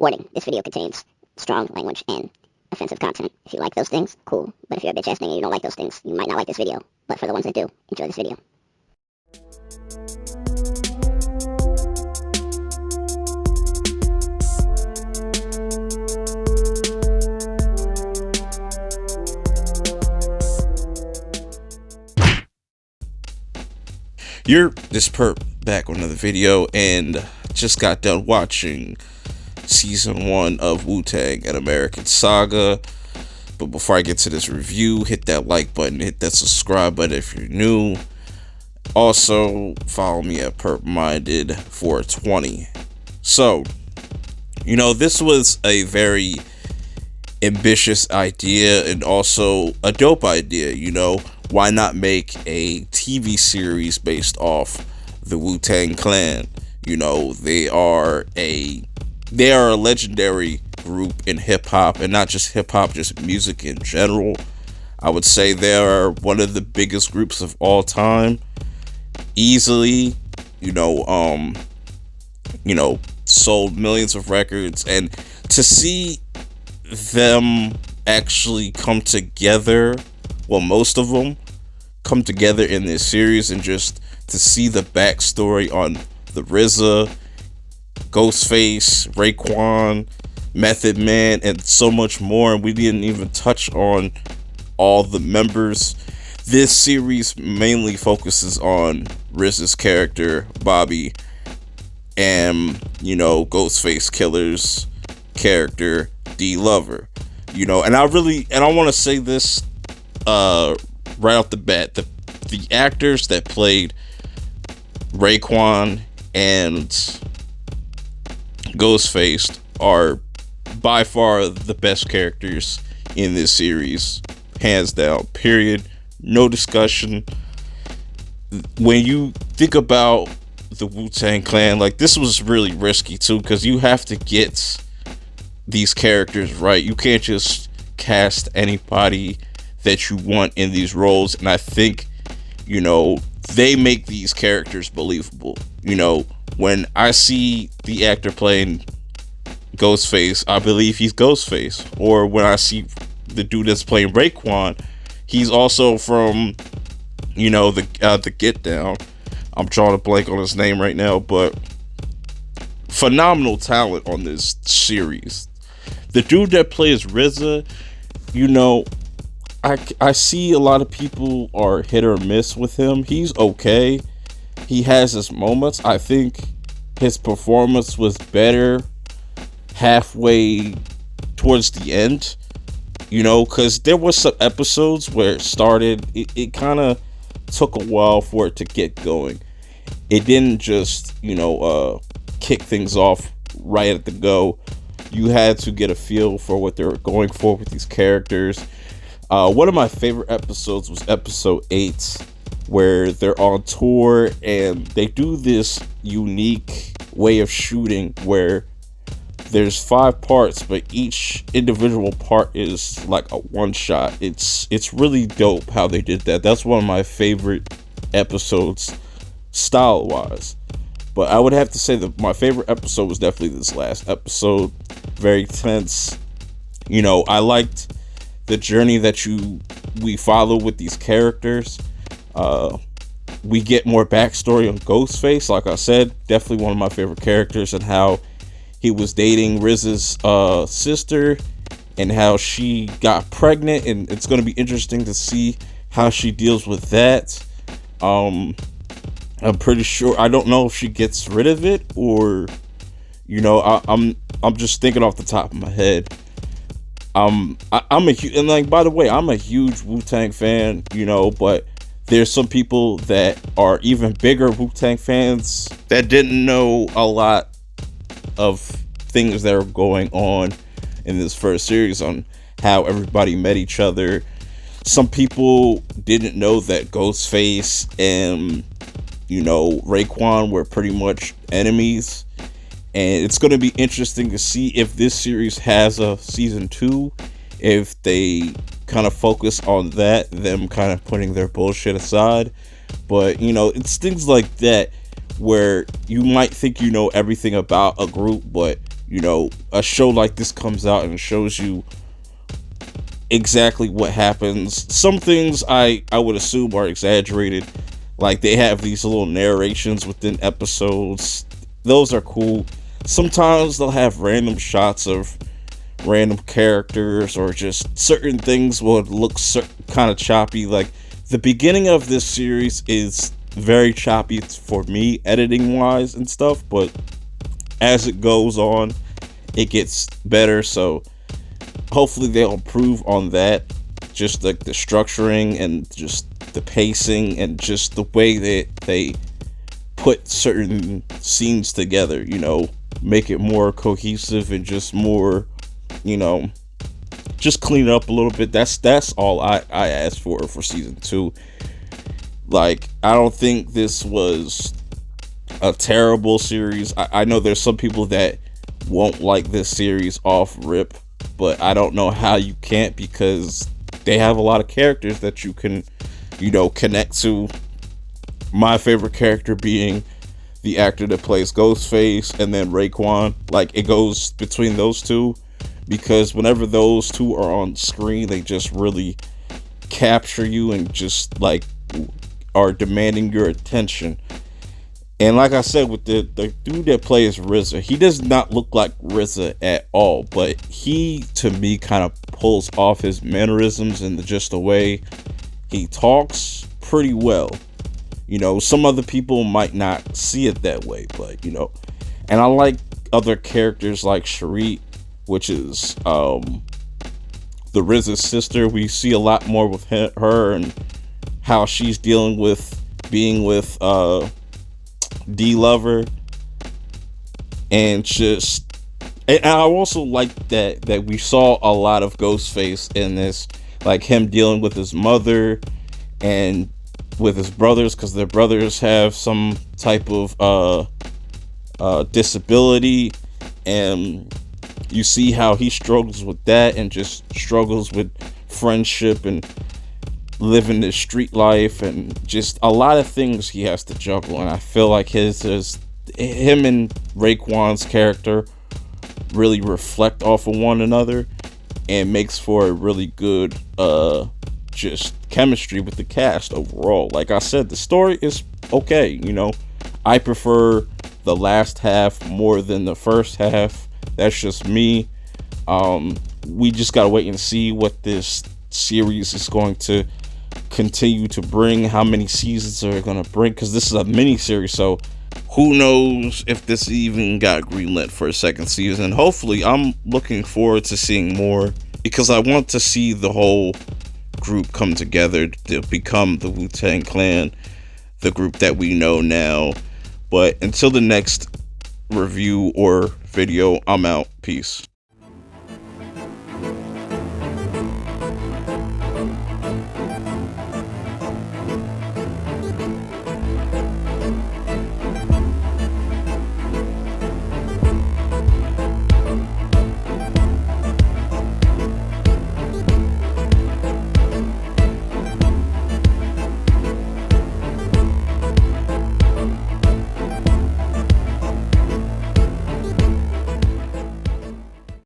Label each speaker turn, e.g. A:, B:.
A: Warning, this video contains strong language and offensive content. If you like those things, cool. But if you're a bitch ass nigga and you don't like those things, you might not like this video. But for the ones that do, enjoy this video.
B: You're this perp back with another video, and just got done watching season 1 of Wu-Tang and American Saga. But before I get to this review, hit that like button, hit that subscribe button if you're new. Also, follow me at perpminded420. So, this was a very ambitious idea and also a dope idea. Why not make a TV series based off the Wu-Tang Clan? They are a legendary group in hip-hop, and not just hip-hop, just music in general. I would say they are one of the biggest groups of all time. Easily, sold millions of records, and to see them actually come together, well, most of them come together in this series, and just to see the backstory on the RZA, Ghostface, Raekwon, Method Man, and so much more, and we didn't even touch on all the members. This series mainly focuses on RZA's character, Bobby, and, Ghostface Killer's character, D Lover. And I want to say this right off the bat. The actors that played Raekwon and Ghostface are by far the best characters in this series, hands down, period. No discussion. When you think about the Wu-Tang Clan, this was really risky too, because you have to get these characters right. You can't just cast anybody that you want in these roles, and I think they make these characters believable. When I see the actor playing Ghostface, I believe he's Ghostface. Or when I see the dude that's playing Raekwon, he's also from the Get Down. I'm drawing a blank on his name right now, but phenomenal talent on this series. The dude that plays RZA, I see a lot of people are hit or miss with him. He's okay. He has his moments. I think his performance was better halfway towards the end, because there was some episodes where it kind of took a while for it to get going. It didn't just, kick things off right at the go. You had to get a feel for what they were going for with these characters. One of my favorite episodes was episode 8, where they're on tour and they do this unique way of shooting where there's 5 parts, but each individual part is like a one shot. It's really dope how they did that. That's one of my favorite episodes style wise. But I would have to say that my favorite episode was definitely this last episode. Very tense. I liked the journey that we follow with these characters. We get more backstory on Ghostface. Like I said, definitely one of my favorite characters, and how he was dating RZA's sister and how she got pregnant, and it's going to be interesting to see how she deals with that. I'm pretty sure, I don't know if she gets rid of it, or I'm just thinking off the top of my head. I'm a huge, and by the way, I'm a huge Wu-Tang fan, but there's some people that are even bigger Wu-Tang fans that didn't know a lot of things that are going on in this first series, on how everybody met each other. Some people didn't know that Ghostface and Raekwon were pretty much enemies, and it's going to be interesting to see if this series has a season 2, if they kind of focus on that, them kind of putting their bullshit aside. But it's things like that where you might think everything about a group, but a show like this comes out and shows you exactly what happens. Some things I would assume are exaggerated, like they have these little narrations within episodes. Those are cool. Sometimes they'll have random shots of random characters, or just certain things would look kind of choppy. Like the beginning of this series is very choppy for me, editing wise and stuff, but as it goes on, it gets better. So hopefully they'll improve on that, just like the structuring and just the pacing and just the way that they put certain scenes together, make it more cohesive and just more, just clean it up a little bit. That's all I asked for season 2. Like, I don't think this was a terrible series. I know there's some people that won't like this series off rip, but I don't know how you can't, because they have a lot of characters that you can, connect to. My favorite character being the actor that plays Ghostface, and then Raekwon. Like, it goes between those two, because whenever those two are on screen, they just really capture you and just like are demanding your attention. And like I said, with the dude that plays RZA, he does not look like RZA at all, but he, to me, kind of pulls off his mannerisms and just the way he talks pretty well. Some other people might not see it that way, but, and I like other characters like Cherie, which is the RZA's sister. We see a lot more with her and how she's dealing with being with D-Lover, and I also like that we saw a lot of Ghostface in this, like him dealing with his mother and with his brothers, because their brothers have some type of disability, and you see how he struggles with that and just struggles with friendship and living the street life and just a lot of things he has to juggle. And I feel like him and Raekwon's character really reflect off of one another and makes for a really good just chemistry with the cast overall. Like I said, the story is okay. I prefer the last half more than the first half. That's just me. We just gotta wait and see what this series is going to continue to bring, how many seasons are going to bring, because this is a mini series, so who knows if this even got greenlit for a second season. Hopefully. I'm looking forward to seeing more, because I want to see the whole group come together to become the Wu-Tang Clan, the group that we know now. But until the next review or video, I'm out. Peace.